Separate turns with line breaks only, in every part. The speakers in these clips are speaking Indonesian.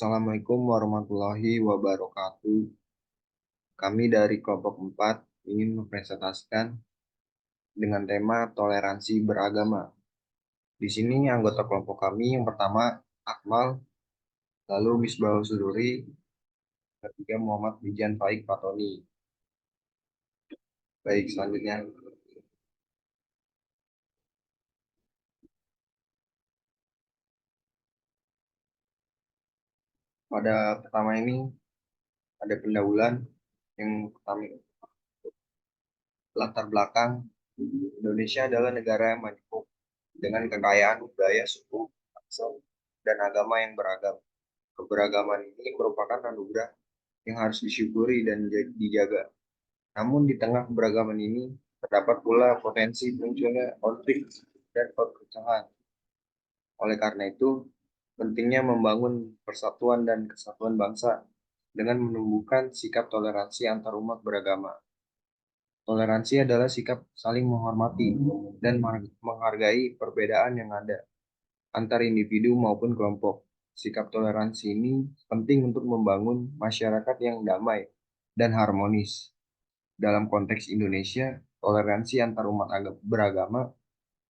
Assalamualaikum warahmatullahi wabarakatuh. Kami dari kelompok 4 ingin mempresentasikan dengan tema toleransi beragama. Di sini anggota kelompok kami yang pertama Akmal, lalu Misbahul Suduri, ketiga Muhammad Bijan Faik Fatoni. Baik, selanjutnya pada pertama ini ada pendahuluan yang pertama latar belakang Indonesia adalah negara yang majmuk dengan kekayaan budaya, suku, bangsa, dan agama yang beragam. Keberagaman ini merupakan anugerah yang harus disyukuri dan dijaga. Namun di tengah keberagaman ini terdapat pula potensi munculnya konflik dan perpecahan. Oleh karena itu, pentingnya membangun persatuan dan kesatuan bangsa dengan menumbuhkan sikap toleransi antar umat beragama. Toleransi adalah sikap saling menghormati dan menghargai perbedaan yang ada antar individu maupun kelompok. Sikap toleransi ini penting untuk membangun masyarakat yang damai dan harmonis. Dalam konteks Indonesia, toleransi antar umat beragama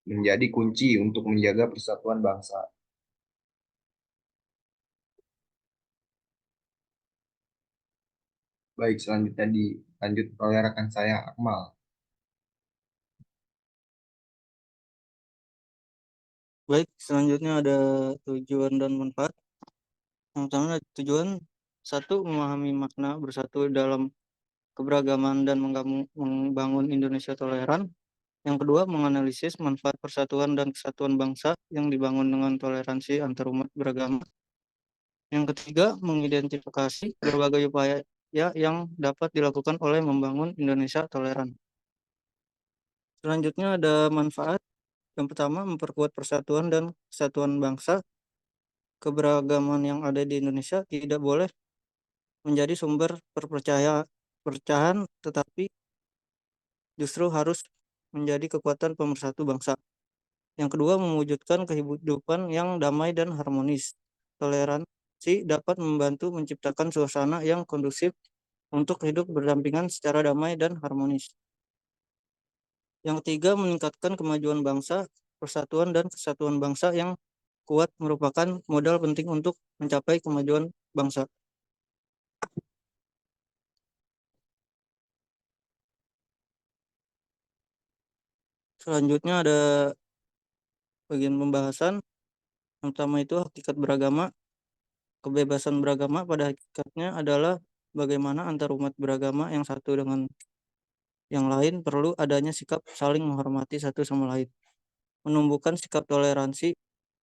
menjadi kunci untuk menjaga persatuan bangsa. Baik, selanjutnya dilanjut oleh rekan saya, Akmal.
Baik, selanjutnya ada tujuan dan manfaat. Yang pertama ada tujuan satu, memahami makna bersatu dalam keberagaman dan membangun Indonesia toleran. Yang kedua, menganalisis manfaat persatuan dan kesatuan bangsa yang dibangun dengan toleransi antar umat beragama. Yang ketiga, mengidentifikasi berbagai upaya yang dapat dilakukan oleh membangun Indonesia toleran. Selanjutnya ada manfaat. Yang pertama, memperkuat persatuan dan kesatuan bangsa. Keberagaman yang ada di Indonesia tidak boleh menjadi sumber perpecahan, tetapi justru harus menjadi kekuatan pemersatu bangsa. Yang kedua, mewujudkan kehidupan yang damai dan harmonis. Toleransi dapat membantu menciptakan suasana yang kondusif untuk hidup berdampingan secara damai dan harmonis. Yang ketiga, meningkatkan kemajuan bangsa. Persatuan dan kesatuan bangsa yang kuat merupakan modal penting untuk mencapai kemajuan bangsa. Selanjutnya ada bagian pembahasan. Yang pertama itu hakikat beragama. Kebebasan beragama pada hakikatnya adalah bagaimana antar umat beragama yang satu dengan yang lain perlu adanya sikap saling menghormati satu sama lain. Menumbuhkan sikap toleransi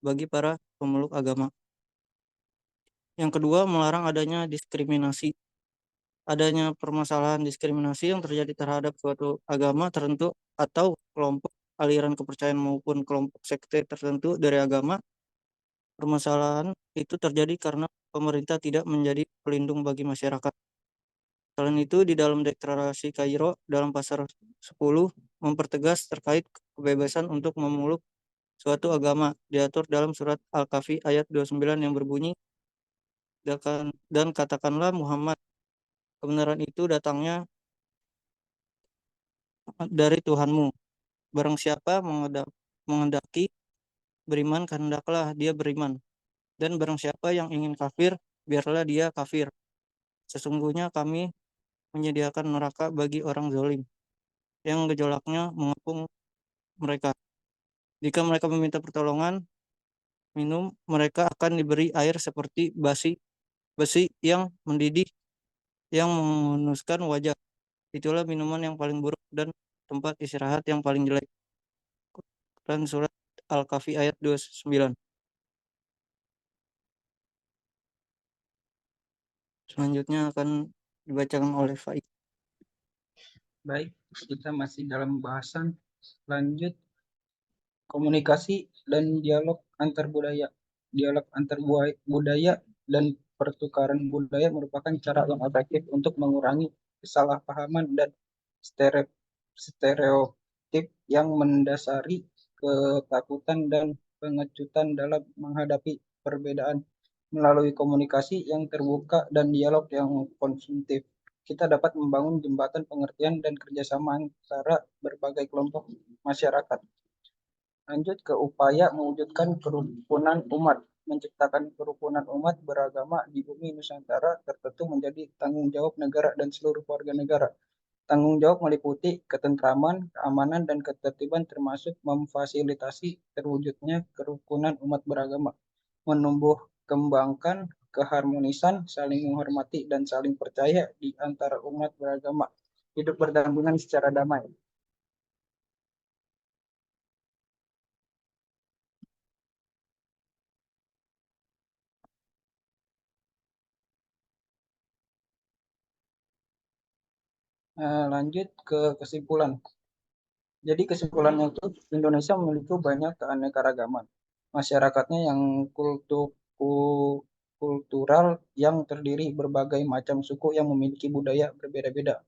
bagi para pemeluk agama. Yang kedua, melarang adanya diskriminasi. Adanya permasalahan diskriminasi yang terjadi terhadap suatu agama tertentu atau kelompok aliran kepercayaan maupun kelompok sekte tertentu dari agama. Permasalahan itu terjadi karena pemerintah tidak menjadi pelindung bagi masyarakat. Selain itu, di dalam Deklarasi Kairo dalam pasal 10 mempertegas terkait kebebasan untuk memeluk suatu agama diatur dalam surat Al-Kahfi ayat 29 yang berbunyi, dan katakanlah Muhammad, kebenaran itu datangnya dari Tuhanmu. Barang siapa mengendaki beriman, kehendaklah dia beriman. Dan barang siapa yang ingin kafir, biarlah dia kafir. Sesungguhnya kami menyediakan neraka bagi orang zalim yang gejolaknya mengepung mereka. Jika mereka meminta pertolongan minum, mereka akan diberi air seperti besi yang mendidih yang menghunuskan wajah. Itulah minuman yang paling buruk dan tempat istirahat yang paling jelek. Dan surat Al-Kahfi ayat 29. Selanjutnya akan dibacakan oleh Faik.
Baik, kita masih dalam bahasan lanjut komunikasi dan dialog antar budaya. Dialog antar budaya dan pertukaran budaya merupakan cara yang efektif untuk mengurangi kesalahpahaman dan stereotip yang mendasari ketakutan dan pengecutan dalam menghadapi perbedaan. Melalui komunikasi yang terbuka dan dialog yang konstruktif, kita dapat membangun jembatan pengertian dan kerjasama antara berbagai kelompok masyarakat. Lanjut ke upaya mewujudkan kerukunan umat. Menciptakan kerukunan umat beragama di bumi Nusantara tertentu menjadi tanggung jawab negara dan seluruh warga negara. Tanggung jawab meliputi ketentraman, keamanan, dan ketertiban termasuk memfasilitasi terwujudnya kerukunan umat beragama, menumbuh kembangkan keharmonisan, saling menghormati, dan saling percaya di antara umat beragama, hidup berdampingan secara damai. Lanjut ke kesimpulan. Jadi kesimpulannya itu Indonesia memiliki banyak keanekaragaman. Masyarakatnya yang kultural yang terdiri berbagai macam suku yang memiliki budaya berbeda-beda.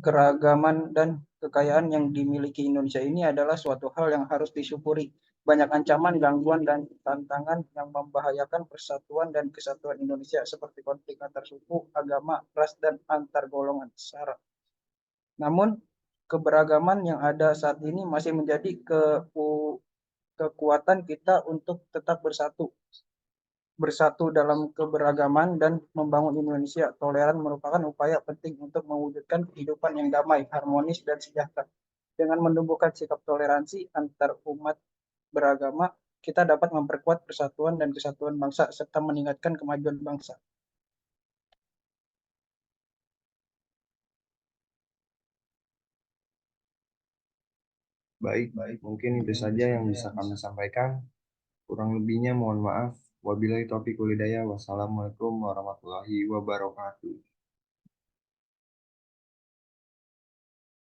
Keragaman dan kekayaan yang dimiliki Indonesia ini adalah suatu hal yang harus disyukuri. Banyak ancaman, gangguan, dan tantangan yang membahayakan persatuan dan kesatuan Indonesia seperti konflik antar suku, agama, ras, dan antar golongan sara. Namun keberagaman yang ada saat ini masih menjadi kekuatan kita untuk tetap bersatu dalam keberagaman dan membangun Indonesia toleran merupakan upaya penting untuk mewujudkan kehidupan yang damai, harmonis, dan sejahtera. Dengan menumbuhkan sikap toleransi antar umat beragama, kita dapat memperkuat persatuan dan kesatuan bangsa serta meningkatkan kemajuan bangsa.
Baik, mungkin itu saja yang bisa kami sampaikan. Kurang lebihnya mohon maaf. Wabillahi taufiq walhidayah. Wassalamualaikum warahmatullahi wabarakatuh.